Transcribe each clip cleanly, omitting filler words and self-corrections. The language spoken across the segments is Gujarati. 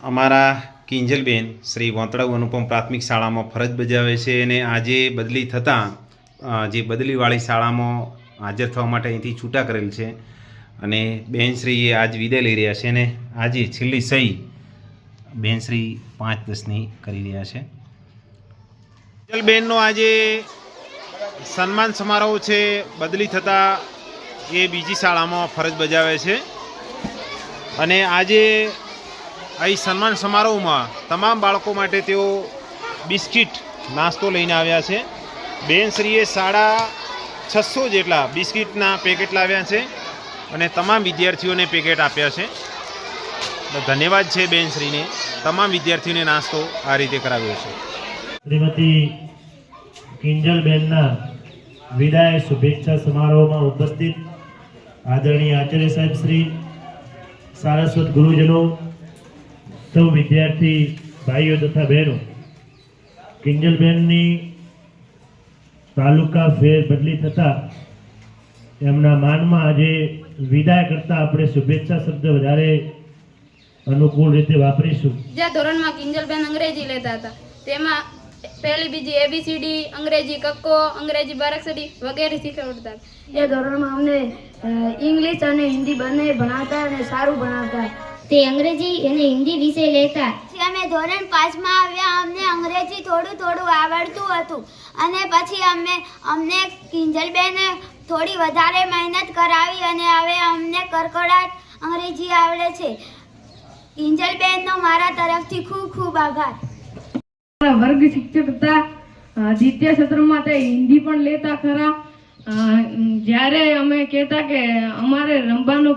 અમારા કિંજલબેન શ્રી વોંતળાવ અનુપમ પ્રાથમિક શાળામાં ફરજ બજાવે છે અને આજે બદલી થતાં જે બદલીવાળી શાળામાં હાજર થવા માટે અહીંથી છૂટા કરેલ છે અને બેનશ્રીએ આજ વિદાય લઈ રહ્યા છે અને આજે છેલ્લી સહી બેનશ્રી 5-10ની કરી રહ્યા છે. કિંજલબેનનો આજે સન્માન સમારોહ છે. બદલી થતાં એ બીજી શાળામાં ફરજ બજાવે છે અને આજે અહીં સન્માન સમારોહમાં તમામ બાળકો માટે તેઓ બિસ્કિટ નાસ્તો લઈને આવ્યા છે. બેનશ્રીએ 650 જેટલા બિસ્કિટના પેકેટ લાવ્યા છે અને તમામ વિદ્યાર્થીઓને પેકેટ આપ્યા છે. ધન્યવાદ છે બેનશ્રીને. તમામ વિદ્યાર્થીઓને નાસ્તો આ રીતે કરાવ્યો છે. શ્રીમતી કિંજલબેનના વિદાય શુભેચ્છા સમારોહમાં ઉપસ્થિત આદરણીય આચાર્ય સાહેબ શ્રી, સારસ્વત ગુરુજનો, સૌ વિદ્યાર્થી ભાઈઓ તથા બહેનો, કિંજલબેનની તાલુકા ફેર બદલી થતા એમના માનમાં આજે વિદાય કરતા આપણે શુભેચ્છા શબ્દ વધારે અનુકૂળ રીતે વાપરીશું. જ્યાં ધોરણમાં કિંજલબેન અંગ્રેજી લેતા હતા તેમાં પહેલી બીજી ABCD, અંગ્રેજી કક્કો, અંગ્રેજી બારાક્ષરી વગેરે શીખવતા. એ ધોરણમાં અમને ઇંગ્લિશ અને હિન્દી બંને ભણાવતા અને સારું ભણાવતા. તે અંગ્રેજી અને હિન્દી વિષય લેતા. અમે ધોરણ 5માં આવ્યા, અમને અંગ્રેજી થોડું આવડતું હતું અને પછી અમને કિંજલબેને થોડી વધારે મહેનત કરાવી અને હવે અમને કડકડાટ અંગ્રેજી આવડે છે. કિંજલબેનનો મારા તરફથી ખૂબ ખૂબ આભાર. વર્ગ શિક્ષક હતા. દ્વિતીય સત્રમાં તે હિન્દી પણ લેતા ખરા. જ્યારે અમે કહેતા કે અમારે રમવાનો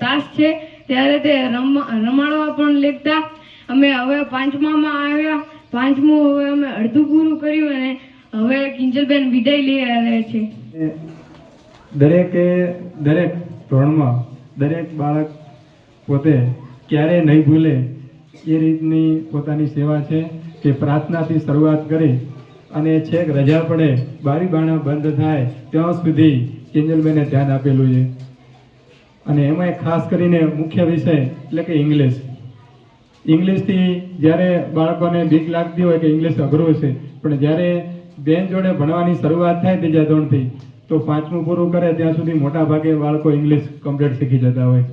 તાસ છે ત્યારે તે રમાડવા પણ લેતા. અમે હવે 5માં આવ્યા. 5મું હવે અમે અડધું પૂરું કર્યું અને હવે કિંજલબેન વિદાય લઈ રહ્યા છે. દરેક ધોરણમાં દરેક બાળક પોતે ક્યારે નહીં ભૂલે એ રીતની પોતાની સેવા છે કે પ્રાર્થનાથી શરૂઆત કરી અને છેક રજા પડે, બારી બારણા બંધ થાય ત્યાં સુધી કિંજલબેને ધ્યાન આપેલું છે. અને એમાં ખાસ કરીને મુખ્ય વિષય એટલે કે ઇંગ્લિશથી જ્યારે બાળકોને બીક લાગતી હોય કે ઇંગ્લિશ અઘરું છે, પણ જ્યારે બેન જોડે ભણવાની શરૂઆત થાય ત્રીજા ધોરણથી તો 5મું પૂરું કરે ત્યાં સુધી મોટા ભાગે બાળકો ઇંગ્લિશ કમ્પ્લીટ શીખી જતા હોય.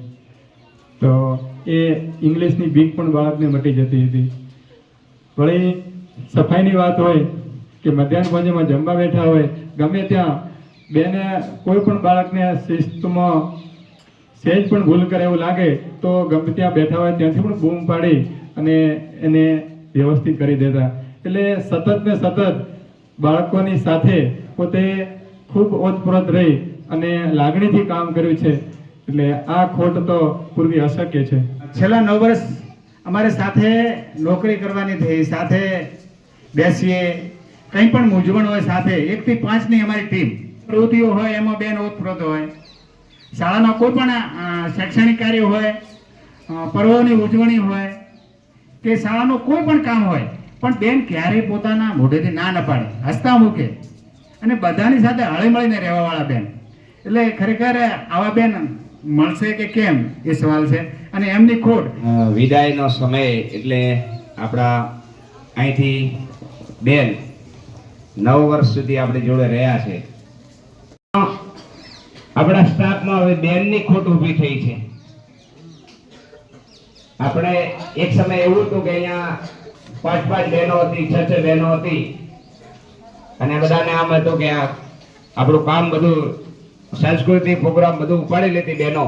તો એ ઇંગ્લિશની બીક પણ બાળકને મટી જતી હતી. વળી સફાઈની વાત હોય કે મધ્યાહન ભોજનમાં જમવા બેઠા હોય, ગમે ત્યાં બેને કોઈ પણ બાળકને શિસ્તમાં સહેજ પણ ભૂલ કરે એવું લાગે તો ગમે ત્યાં બેઠા હોય ત્યાંથી પણ બૂમ પાડી અને એને વ્યવસ્થિત કરી દેતા. એટલે સતત ને સતત બાળકોની સાથે પોતે ખૂબ ઓતપ્રોત રહી અને લાગણીથી કામ કર્યું છે. એટલે આ ખોટ તો પૂરવી અશક્ય છે. છેલ્લા 9 વર્ષ અમારે સાથે નોકરી કરવાની થઈ, સાથે બેસીએ, કંઈ પણ મૂંઝવણ હોય સાથે 1 થી 5ની અમારી ટીમ. પ્રવૃત્તિઓ હોય એમાં બેન ઓતપ્રોત હોય. શાળાના કોઈ પણ શૈક્ષણિક કાર્ય હોય, પર્વોની ઉજવણી હોય કે શાળાનું કોઈ પણ કામ હોય, પણ બેન ક્યારેય પોતાના મોઢેથી ના ન પાડે, હસતા મૂકે અને બધાની સાથે હળીમળીને રહેવાવાળા બેન. એટલે ખરેખર આવા બેન મળશે કે કેમ એ સવાલ છે. અને એમની ખોટ વિદાયનો સમય એટલે આપણા અહીંથી બેન 9 વર્ષ સુધી આપણી જોડે રહ્યા છે. આપણા સ્ટાફમાં હવે બેનની ખોટ ઊભી થઈ છે. આપણે એક સમય એવું હતું કે અહીંયા 5 બહેનો હતી, 6 બહેનો હતી અને બધાને આમ હતું કે આપણું કામ બધું સાંસ્કૃતિક પ્રોગ્રામ બધું ઉપાડી લેતી બહેનો.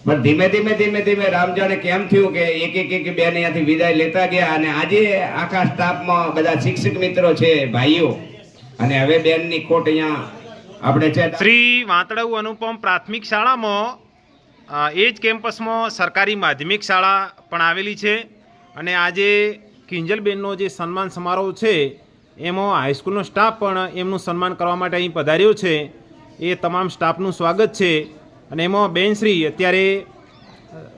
પણ ધીમે ધીમે રામ જાણે કેમ થયું કે એક બેન અહીંયાથી વિદાય લેતા ગયા અને આજે આખા સ્ટાફમાં બધા શિક્ષક મિત્રો છે, ભાઈઓ, અને હવે બેનની ખોટ અહીંયા આપણે છે. શ્રી વાંતળાવ અનુપમ પ્રાથમિક શાળામાં એ જ કેમ્પસમાં સરકારી માધ્યમિક શાળા પણ આવેલી છે અને આજે કિંજલબેનનો જે સન્માન સમારોહ છે એમાં હાઈસ્કૂલનો સ્ટાફ પણ એમનું સન્માન કરવા માટે અહીં પધાર્યો છે. એ તમામ સ્ટાફનું સ્વાગત છે અને એમાં બેનશ્રી અત્યારે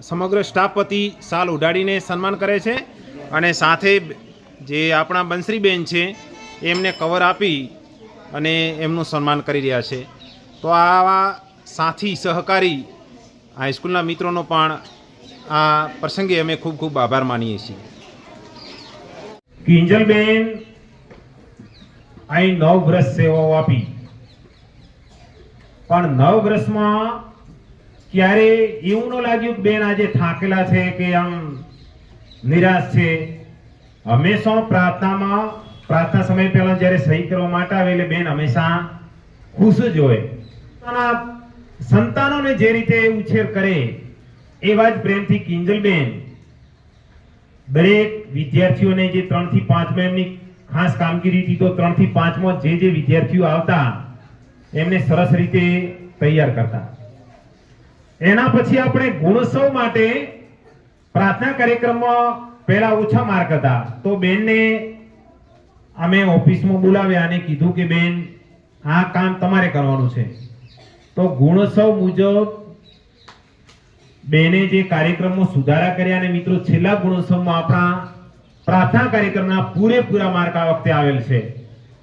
સમગ્ર સ્ટાફ વતી શાલ ઉડાડીને સન્માન કરે છે અને સાથે જે આપણા બંસરીબેન છે એમને કવર આપી અને એમનું સન્માન કરી રહ્યા છે. તો આવા સાથી સહકારી હાઈસ્કૂલના મિત્રોનો પણ આ પ્રસંગે અમે ખૂબ ખૂબ આભાર માનીએ છીએ. કિંજલબેન અહીં 9 વર્ષ સેવાઓ આપી, પણ 9 વર્ષમાં ક્યારે એવું ન લાગ્યું કે બેન આજે થાકેલા છે કે આમ નિરાશ છે? હંમેશા પ્રાર્થના સમય પહેલા જ્યારે સહી કરવા માટે આવે એટલે બેન હંમેશા ખુશ જ હોય. સંતાનોને જે રીતે ઉછેર કરે એવા જ પ્રેમથી કિંજલબેન દરેક વિદ્યાર્થીઓને જે 3 થી 5 એમની ખાસ કામગીરી હતી, તો 3 થી 5 જે વિદ્યાર્થીઓ આવતા એમને સરસ રીતે તૈયાર કરતા. એના પછી આપણે ગુણોત્સવ માટે પ્રાર્થના કાર્યક્રમમાં પહેલા ઓછા માર્ક હતા, તો બેનને અમે ઓફિસમાં બોલાવ્યા અને કીધું કે બેન આ કામ તમારે કરવાનું છે. તો ગુણોત્સવ મુજબ બેને જે કાર્યક્રમમાં સુધારા કર્યા અને મિત્રો છેલ્લા ગુણોત્સવમાં આપણા પ્રાર્થના કાર્યક્રમના પૂરેપૂરા માર્ક આ વખતે આવેલ છે.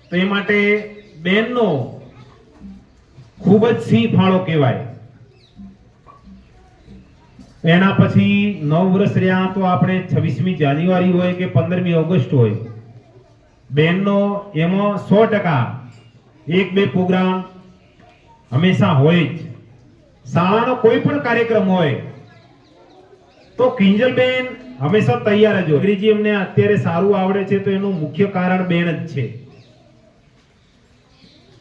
તો એ માટે બેનનો ખૂબ જ સિંહ ફાળો કહેવાય. એના પછી 9 વર્ષ રહ્યા તો આપણે 26મી જાન્યુઆરી હોય કે 15મી ઓગસ્ટ હોય, બેનનો એમાં 100% 1-2 પ્રોગ્રામ હંમેશા હોય જ. શાળાનો કોઈ પણ કાર્યક્રમ હોય તો કિંજલબેન હંમેશા તૈયાર જ હોય. અંગ્રેજી એમને અત્યારે સારું આવડે છે તો એનું મુખ્ય કારણ બેન જ છે.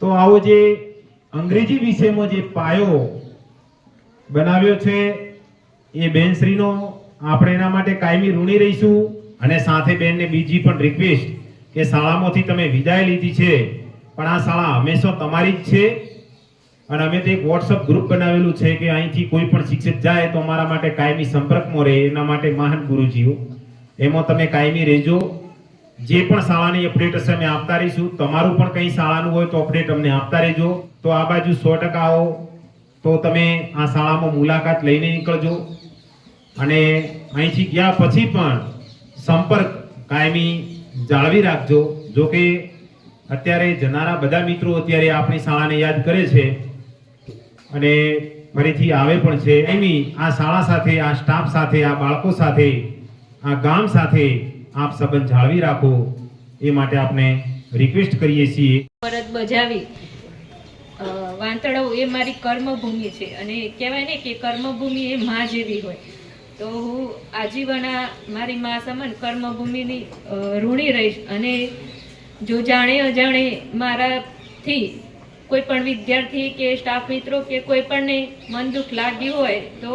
તો આવો જે અંગ્રેજી વિષયમાં જે પાયો બનાવ્યો છે એ બેનશ્રીનો આપણે એના માટે કાયમી ઋણી રહીશું. અને સાથે બેનને બીજી પણ રિક્વેસ્ટ કે શાળામાંથી તમે વિદાય લીધી છે, પણ આ શાળા હંમેશા તમારી જ છે. અને અમે તો એક વોટ્સઅપ ગ્રુપ બનાવેલું છે કે અહીંથી કોઈ પણ શિક્ષક જાય તો અમારા માટે કાયમી સંપર્કમાં રહે. એના માટે મહાન ગુરુજીઓ, એમાં તમે કાયમી રહેજો. જે પણ શાળાની અપડેટ હશે અમે આપતા રહીશું. તમારું પણ કંઈ શાળાનું હોય તો અપડેટ અમને આપતા રહેજો. તો આ બાજુ 100% આવો તો તમે આ શાળામાં મુલાકાત લઈને નીકળજો. અને અહીંથી ગયા પછી પણ સંપર્ક કાયમી જાળવી રાખજો. જો કે અત્યારે જનારા બધા મિત્રો અત્યારે આપણી શાળાને યાદ કરે છે અને ફરીથી આવે પણ છે. આ શાળા સાથે, આ સ્ટાફ સાથે, આ બાળકો સાથે, આ ગામ સાથે આપ સંબંધ જાળવી રાખો એ માટે આપણે રિક્વેસ્ટ કરીએ છીએ. ફરજ બજાવી વાંતળો એ મારી કર્મભૂમિ છે અને કહેવાય ને કે કર્મભૂમિ એ માં જેવી હોય. તો હું આજીવન મારી મા સમાન કર્મભૂમિની ઋણી રહીશ. અને જો જાણે અજાણે મારાથી કોઈ પણ વિદ્યાર્થી કે સ્ટાફ મિત્રો કે કોઈ પણને મન દુઃખ લાગ્યું હોય તો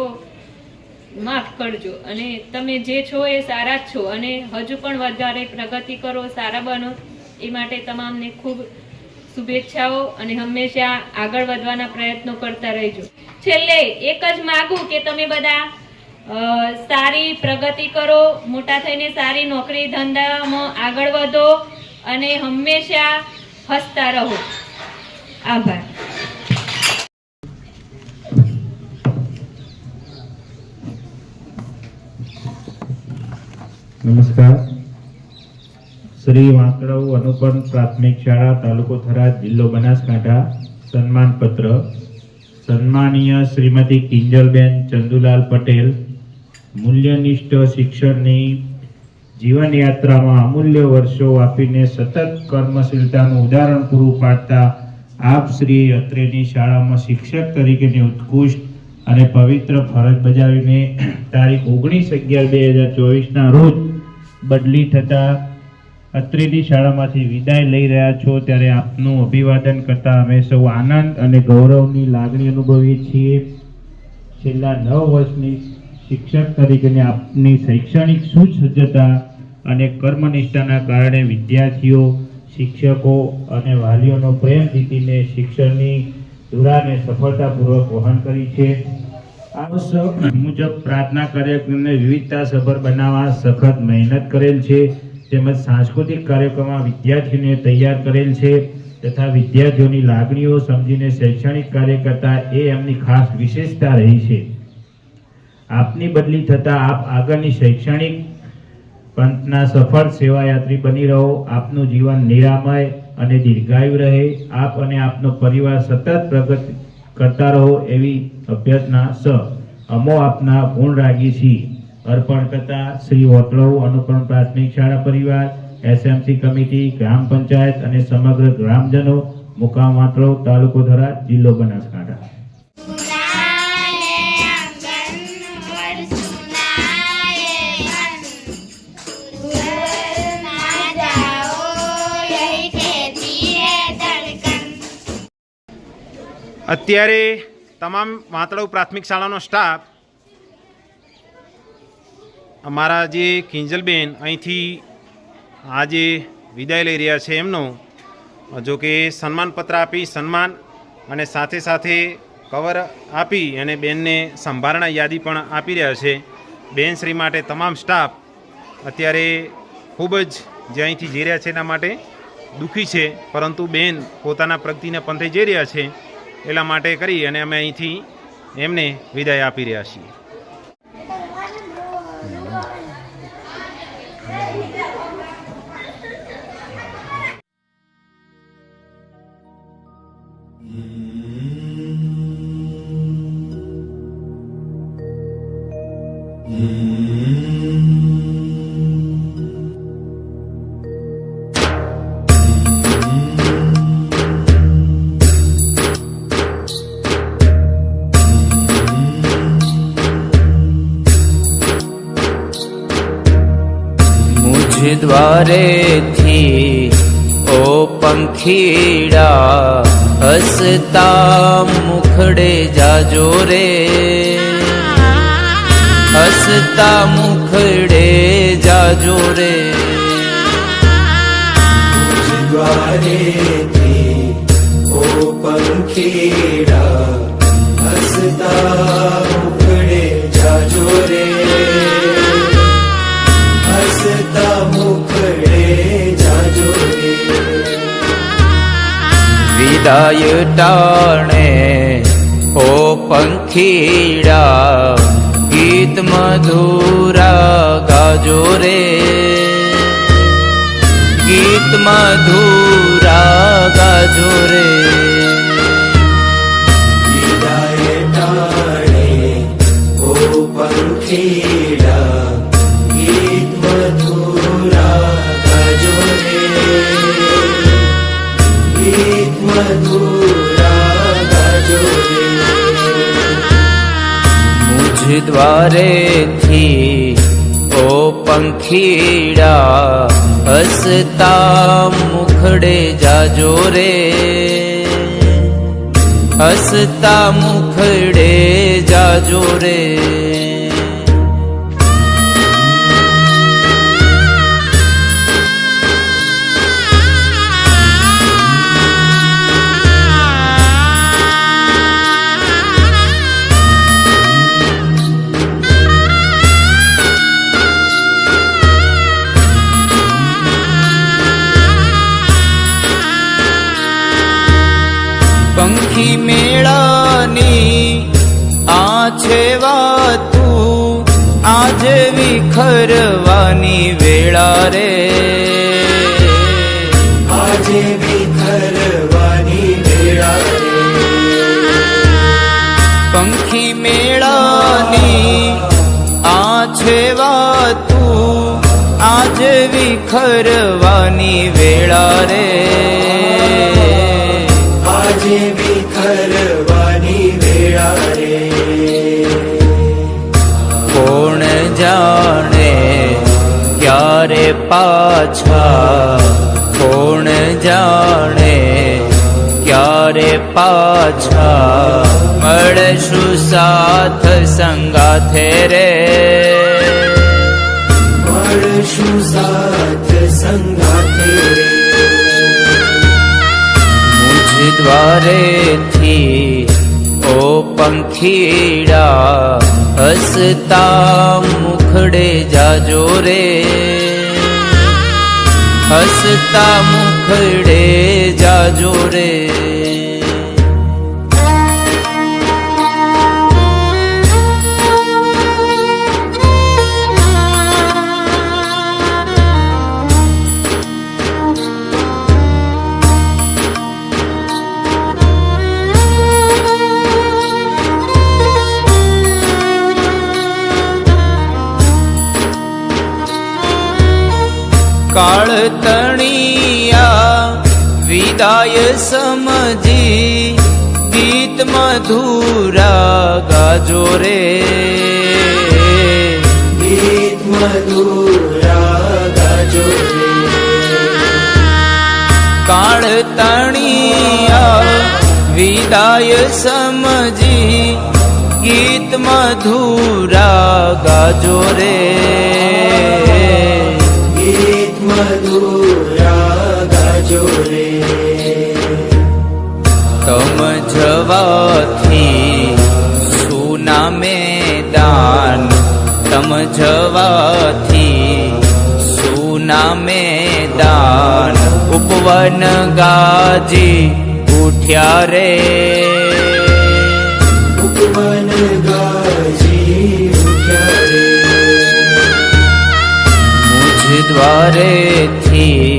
માફ કરજો. અને તમે જે છો એ સારા જ છો અને હજુ પણ વધારે પ્રગતિ કરો, સારા બનો એ માટે તમામને ખૂબ શુભેચ્છાઓ અને હંમેશા આગળ વધવાના પ્રયત્નો કરતા રહેજો. છેલ્લે એક જ માગું કે તમે બધા સારી પ્રગતિ કરો, મોટા થઈને સારી નોકરી ધંધામાં આગળ વધો અને હંમેશા હસતા રહો. આભાર. નમસ્કાર. શ્રી વાંકડાઉ અનુપમ પ્રાથમિક શાળા, તાલુકો થરાદ, જિલ્લો બનાસકાંઠા. સન્માનપત્ર સન્માનીય શ્રીમતી કિંજલબેન ચંદુલાલ પટેલ, મૂલ્યનિષ્ઠ શિક્ષણની જીવનયાત્રામાં અમૂલ્ય વર્ષો આપીને સતત કર્મશીલતાનું ઉદાહરણ પૂરું પાડતા આપ શ્રી અત્રેની શાળામાં શિક્ષક તરીકેની ઉત્કૃષ્ટ અને પવિત્ર ફરજ બજાવીને તારીખ 19/11/2024ના રોજ બદલી થતા અત્રેની શાળામાંથી વિદાય લઈ રહ્યા છો, ત્યારે આપનું અભિવાદન કરતા અમે સૌ આનંદ અને ગૌરવની લાગણી અનુભવીએ છીએ. છેલ્લા 9 વર્ષની શિક્ષક તરીકેની આપની શૈક્ષણિક સુસજ્જતા અને કર્મનિષ્ઠાના કારણે વિદ્યાર્થીઓ, શિક્ષકો અને વાલીઓનો પ્રેમ જીતીને શિક્ષણની ધુરાને સફળતાપૂર્વક વહન કરી છે. આ મુજબ પ્રાર્થના કાર્યક્રમને વિવિધતાસભર બનાવવા સખત મહેનત કરેલ છે, તેમજ સાંસ્કૃતિક કાર્યક્રમમાં વિદ્યાર્થીઓને તૈયાર કરેલ છે તથા વિદ્યાર્થીઓની લાગણીઓ સમજીને શૈક્ષણિક કાર્ય કરતા એ એમની ખાસ વિશેષતા રહી છે. આપની બદલી થતા આપ આગળની શૈક્ષણિક પંથના સફળ સેવાયાત્રી બની રહો. આપનું જીવન નિરામય અને દીર્ઘાયુ રહે. આપ અને આપનો પરિવાર સતત પ્રગતિ કરતા રહો એવી અભ્યર્થના અમો આપના ગુણ રાગી છીએ. અર્પણ કરતા શ્રી વોટલવ અનુપમ પ્રાથમિક શાળા પરિવાર, એસએમસી કમિટી, ગ્રામ પંચાયત અને સમગ્ર ગ્રામજનો, મુકામ વાંતળવ, તાલુકો થરાદ, જિલ્લો બનાસકાંઠા. અત્યારે તમામ વાંતળવ પ્રાથમિક શાળાનો સ્ટાફ અમારા જે કિંજલબેન અહીંથી આજે વિદાય લઈ રહ્યા છે એમનો જો કે સન્માનપત્ર આપી સન્માન અને સાથે સાથે કવર આપી અને બેનને સંભારણા યાદી પણ આપી રહ્યા છે. બેનશ્રી માટે તમામ સ્ટાફ અત્યારે ખૂબ જ જે અહીંથી જઈ રહ્યા છે એના માટે દુઃખી છે, પરંતુ બેન પોતાના પ્રગતિના પંથે જઈ રહ્યા છે એટલા માટે કરી અને અમે અહીંથી એમને વિદાય આપી રહ્યા છીએ. द्वारे थी ओ पंखीड़ा हसता मुखड़े जाजो रे, हसता मुखड़े जाजो रे. द्वारे थी ओ पंखीड़ा हसता मुखड़े जाजो रे, हसता मुखड़े जाजो रे. विदाय टाणे ओ पंखीड़ा गीत मधुरा गाजो रे, गीत मधुरा गाजो रे. विदाय टाणे ओ पंखीड़ा गीत मधुरा गाजो रे, गीत मधुरा गाजो रे. मुझ द्वारे थी ओ पंखीड़ा हसता मुखड़े जाजो रे, हसता मुखड़े जाजो रे. पंखी मेळानी आछे वातू आज विखरवानी वेळा रे, आज विखरवानी वेळा रे. पंखी मेळानी आछे वातू आज विखरवानी वेळा रे, आज विखरवानी वेळा रे. कोण जाणे क्यारे पाछा, कोण जाणे क्यारे पाछा मळशु साथ संगाथे रे, मळशु साथ संगाथे रे. द्वारे थी ओ पंखीड़ा हसता मुखड़े जाजो रे, हसता मुखड़े जाजो रे. કાળ તણિયા વિદાય સમજી ગીત મધુરા ગાજો રે ગીત મધુરા ગાજો રે કાળ તણિયા વિદાય સમજી ગીત મધુરા ગાજો રે ગીત મધુરા ગાજો રે તમ જવાથી સુના મેદાન તમ જવાથી સુના મેદાન ઉપવન ગાજી ઉઠ્યા રે ઉપવન ગાજી ઉઠ્યા રે મુજ દ્વારેથી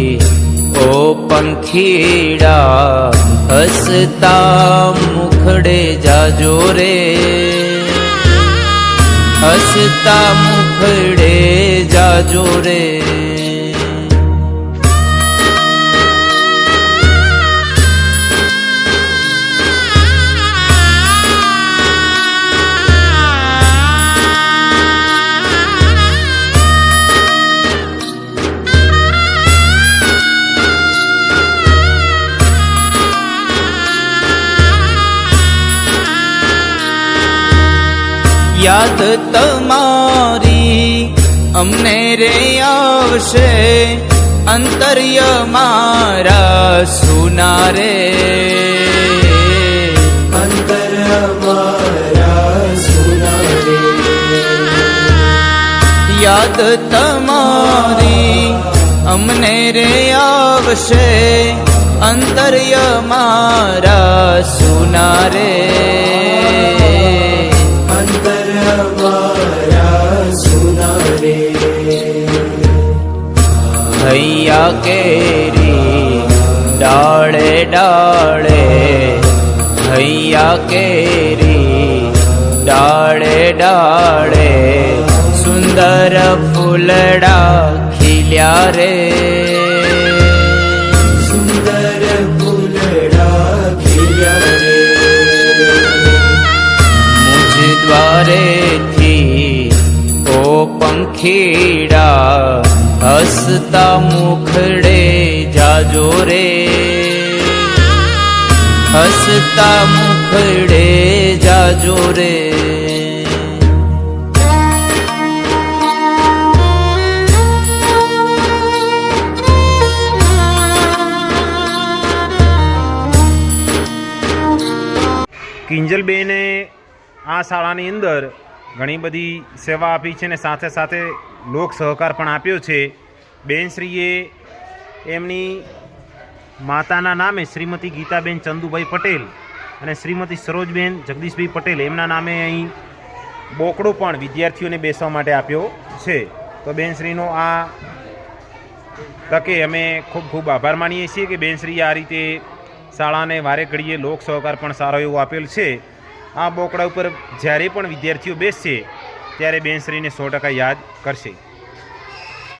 ઓ પંખીડા હસતા મુખડે જાજો રે હસતા મુખડે જાજો રે યાદ તમારી અમને રે આવશે અંતર્ય મારા સુના રે અંતર મારા સુના રે યાદ તમારી અમને રે આવશે અંતર્ય મારા સુના રે અંતર મારા સુના રે હૈયા કેરી ડાળે ડાળે હૈયા કેરી ડાળે ડાળે સુંદર ફૂલડા ખીલ્યા રે સુંદર ફૂલડા ખીલ્યા રે મુજ દ્વારેથી ઓ પંખીડા હસતા મુખડે જાજો રે હસતા મુખડે જાજો રે કિંજલબેને આ શાળાની અંદર ઘણી બધી સેવા આપી છે અને સાથે સાથે લોક સહકાર પણ આપ્યો છે. બેનશ્રીએ એમની માતાના નામે શ્રીમતી ગીતાબેન ચંદુભાઈ પટેલ અને શ્રીમતી સરોજબેન જગદીશભાઈ પટેલ એમના નામે અહીં બોકડો પણ વિદ્યાર્થીઓને બેસવા માટે આપ્યો છે. તો બેનશ્રીનો આ તકે અમે ખૂબ ખૂબ આભાર માનીએ છીએ કે બેનશ્રીએ આ રીતે શાળાને વારે ઘડીએ લોક સહકાર પણ સારો એવો આપેલ છે. આ બોકડા ઉપર જ્યારે પણ વિદ્યાર્થીઓ બેસશે ત્યારે બેનશ્રીને 100% યાદ કરશે.